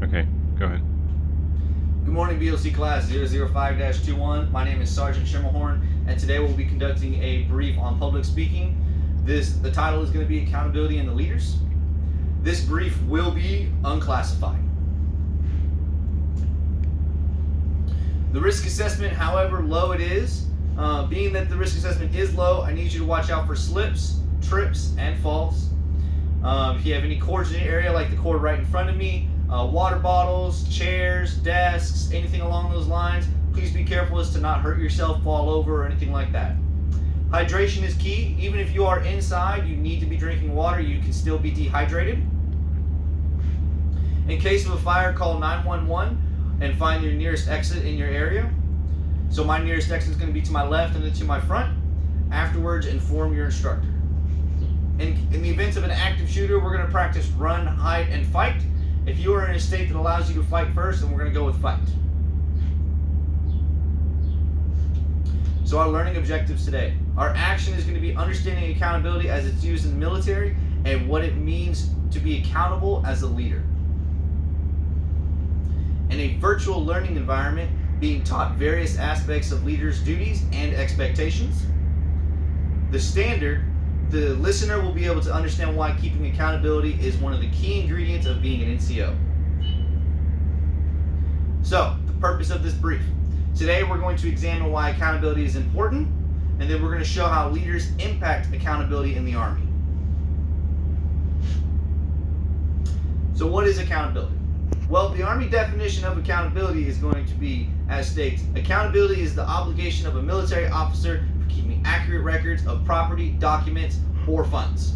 Okay, go ahead. Good morning, BLC class 005-21. My name is Sergeant Schermerhorn, and today we'll be conducting a brief on public speaking. The title is going to be Accountability in the Leaders. This brief will be unclassified. The risk assessment, however low it is, being that the risk assessment is low, I need you to watch out for slips, trips, and falls. If you have any cords in the area, like the cord right in front of me, water bottles, chairs, desks, anything along those lines, please be careful as to not hurt yourself, fall over, or anything like that. Hydration is key. Even if you are inside, you need to be drinking water. You can still be dehydrated. In case of a fire, call 911 and find your nearest exit in your area. So my nearest exit is going to be to my left and then to my front. Afterwards, inform your instructor. In the event of an active shooter, we're going to practice run, hide, and fight. If you are in a state that allows you to fight first, then we're going to go with fight. So our learning objectives today. Our action is going to be understanding accountability as it's used in the military and what it means to be accountable as a leader. In a virtual learning environment, being taught various aspects of leaders' duties and expectations. The standard, the listener will be able to understand why keeping accountability is one of the key ingredients of being an NCO. So, the purpose of this brief. Today we're going to examine why accountability is important, and then we're going to show how leaders impact accountability in the Army. So what is accountability? Well, the Army definition of accountability is going to be, as states, accountability is the obligation of a military officer for keeping accurate records of property, documents, or funds.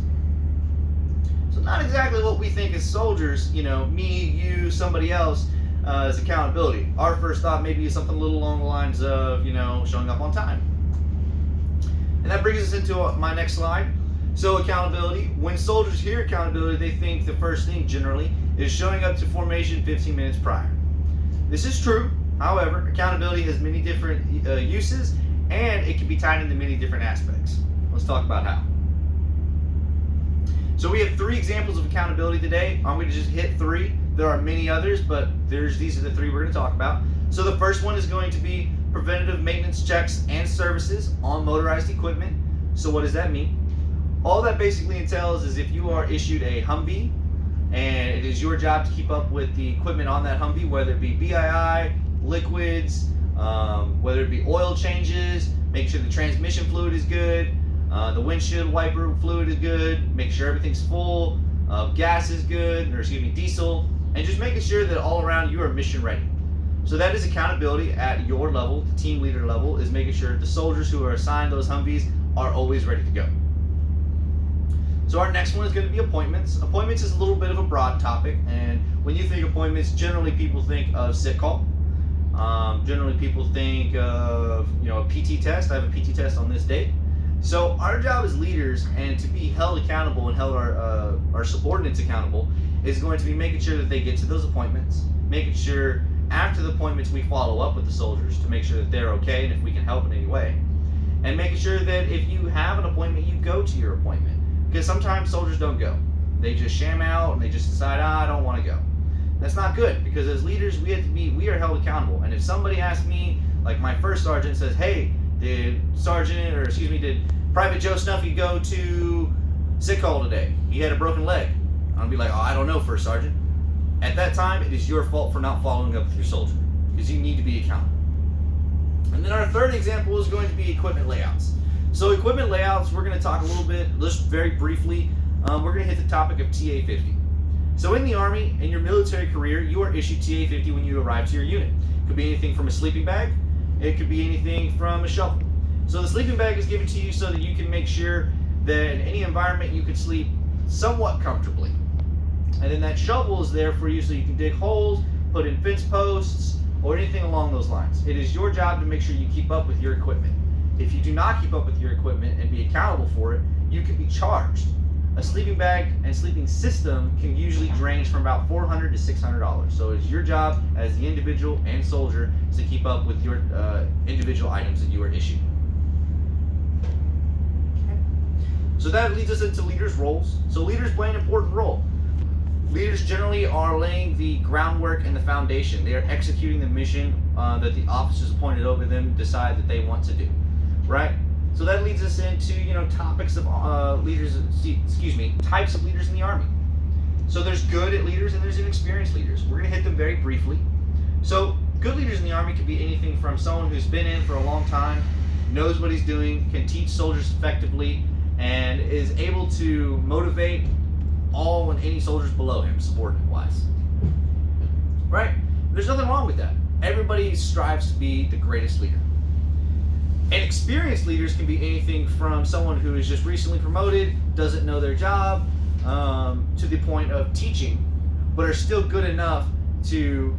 So not exactly what we think as soldiers, me, you, somebody else, as accountability. Our first thought maybe is something a little along the lines of, showing up on time. And that brings us into my next slide. So accountability, when soldiers hear accountability, they think the first thing generally is showing up to formation 15 minutes prior. This is true. However, accountability has many different uses, and it can be tied into many different aspects. Let's talk about how. So we have 3 examples of accountability today. I'm going to just hit 3. There are many others, but these are the 3 we're going to talk about. So the first one is going to be preventative maintenance checks and services on motorized equipment. So what does that mean? All that basically entails is if you are issued a Humvee, and it is your job to keep up with the equipment on that Humvee, whether it be BII, liquids, whether it be oil changes, make sure the transmission fluid is good, the windshield wiper fluid is good, make sure everything's full, gas is good, or diesel, and just making sure that all around you are mission ready. So that is accountability at your level, the team leader level, is making sure the soldiers who are assigned those Humvees are always ready to go. So our next one is going to be appointments. Appointments is a little bit of a broad topic, and when you think appointments, generally people think of sick call. Generally people think of a PT test. I have a PT test on this date. So our job as leaders, and to be held accountable and held our subordinates accountable, is going to be making sure that they get to those appointments, making sure after the appointments we follow up with the soldiers to make sure that they're okay and if we can help in any way, and making sure that if you have an appointment, you go to your appointment. Because sometimes soldiers don't go. They just sham out and they just decide, I don't want to go. That's not good, because as leaders, we are held accountable. And if somebody asks me, like my first sergeant says, hey, did Private Joe Snuffy go to sick call today? He had a broken leg. I'll be like, I don't know, First Sergeant. At that time, it is your fault for not following up with your soldier, because you need to be accountable. And then our third example is going to be equipment layouts. So equipment layouts, we're going to talk a little bit, just very briefly. We're going to hit the topic of TA-50. So in the Army, in your military career, you are issued TA-50 when you arrive to your unit. It could be anything from a sleeping bag. It could be anything from a shovel. So the sleeping bag is given to you so that you can make sure that in any environment you could sleep somewhat comfortably. And then that shovel is there for you so you can dig holes, put in fence posts, or anything along those lines. It is your job to make sure you keep up with your equipment. If you do not keep up with your equipment and be accountable for it, you can be charged. A sleeping bag and sleeping system can usually range from about $400 to $600. So it's your job as the individual and soldier to keep up with your individual items that you are issued. So that leads us into leaders' roles. So leaders play an important role. Leaders generally are laying the groundwork and the foundation. They are executing the mission that the officers appointed over them decide that they want to do, right? So that leads us into, topics of types of leaders in the Army. So there's good leaders and there's inexperienced leaders. We're going to hit them very briefly. So good leaders in the Army could be anything from someone who's been in for a long time, knows what he's doing, can teach soldiers effectively, and is able to motivate all and any soldiers below him, subordinate-wise. Right? There's nothing wrong with that. Everybody strives to be the greatest leader. And experienced leaders can be anything from someone who is just recently promoted, doesn't know their job, to the point of teaching, but are still good enough to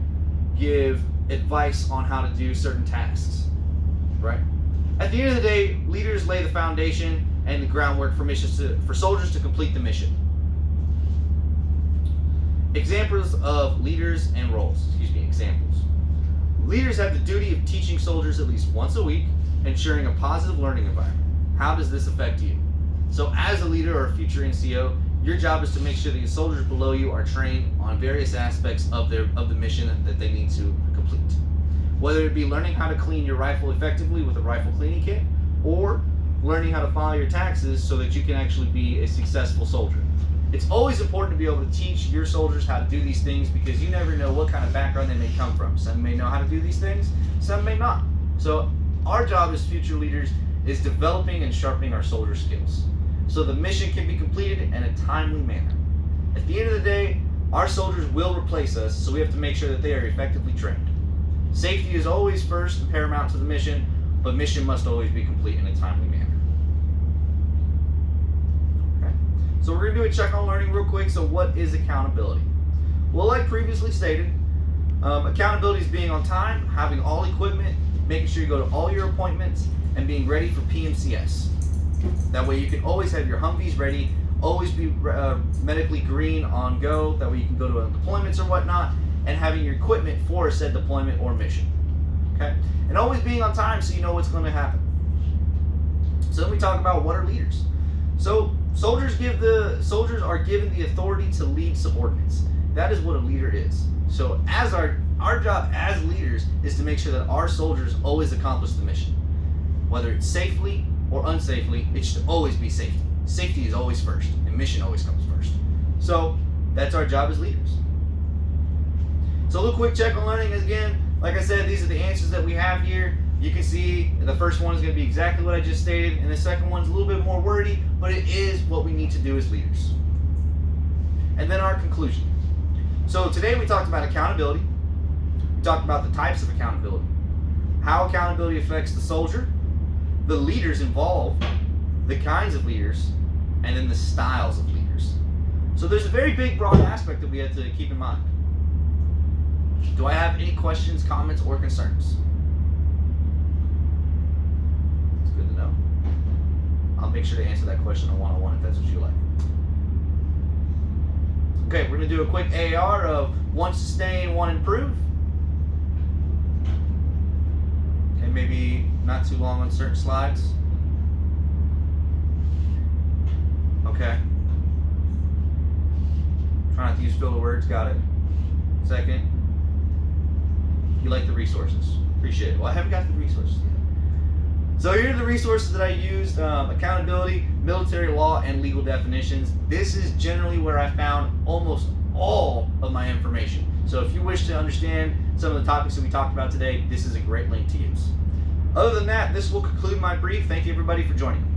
give advice on how to do certain tasks. Right? At the end of the day, leaders lay the foundation and the groundwork for soldiers to complete the mission. Examples of leaders and roles. Examples. Leaders have the duty of teaching soldiers at least once a week, ensuring a positive learning environment. How does this affect you? So as a leader or a future NCO, your job is to make sure that your soldiers below you are trained on various aspects of the mission that they need to complete. Whether it be learning how to clean your rifle effectively with a rifle cleaning kit, or learning how to file your taxes so that you can actually be a successful soldier. It's always important to be able to teach your soldiers how to do these things, because you never know what kind of background they may come from. Some may know how to do these things, some may not. So our job as future leaders is developing and sharpening our soldier skills so the mission can be completed in a timely manner. At the end of the day, our soldiers will replace us, so we have to make sure that they are effectively trained. Safety is always first and paramount to the mission, but mission must always be complete in a timely manner. Okay. So we're going to do a check on learning real quick. So what is accountability? Well, like previously stated, accountability is being on time, having all equipment, making sure you go to all your appointments, and being ready for PMCS. That way you can always have your Humvees ready, always be medically green on go. That way you can go to deployments or whatnot, and having your equipment for said deployment or mission. Okay? And always being on time so you know what's going to happen. So then we talk about what are leaders. So soldiers are given the authority to lead subordinates. That is what a leader is. So as our job as leaders is to make sure that our soldiers always accomplish the mission. Whether it's safely or unsafely, it should always be safety. Safety is always first, and mission always comes first. So that's our job as leaders. So a little quick check on learning is, again, like I said, these are the answers that we have here. You can see the first one is going to be exactly what I just stated, and the second one's a little bit more wordy, but it is what we need to do as leaders. And then our conclusion. So today we talked about accountability. We talked about the types of accountability, how accountability affects the soldier, the leaders involved, the kinds of leaders, and then the styles of leaders. So there's a very big, broad aspect that we have to keep in mind. Do I have any questions, comments, or concerns? It's good to know. I'll make sure to answer that question on one-on-one if that's what you like. Okay, we're going to do a quick AR of 1 sustain, 1 improve. And maybe not too long on certain slides. Okay. Try not to use filler words, got it. Second. You like the resources. Appreciate it. Well, I haven't got the resources yet. So here are the resources that I used. Accountability, military law, and legal definitions. This is generally where I found almost all of my information. So if you wish to understand some of the topics that we talked about today, this is a great link to use. Other than that, this will conclude my brief. Thank you everybody for joining me.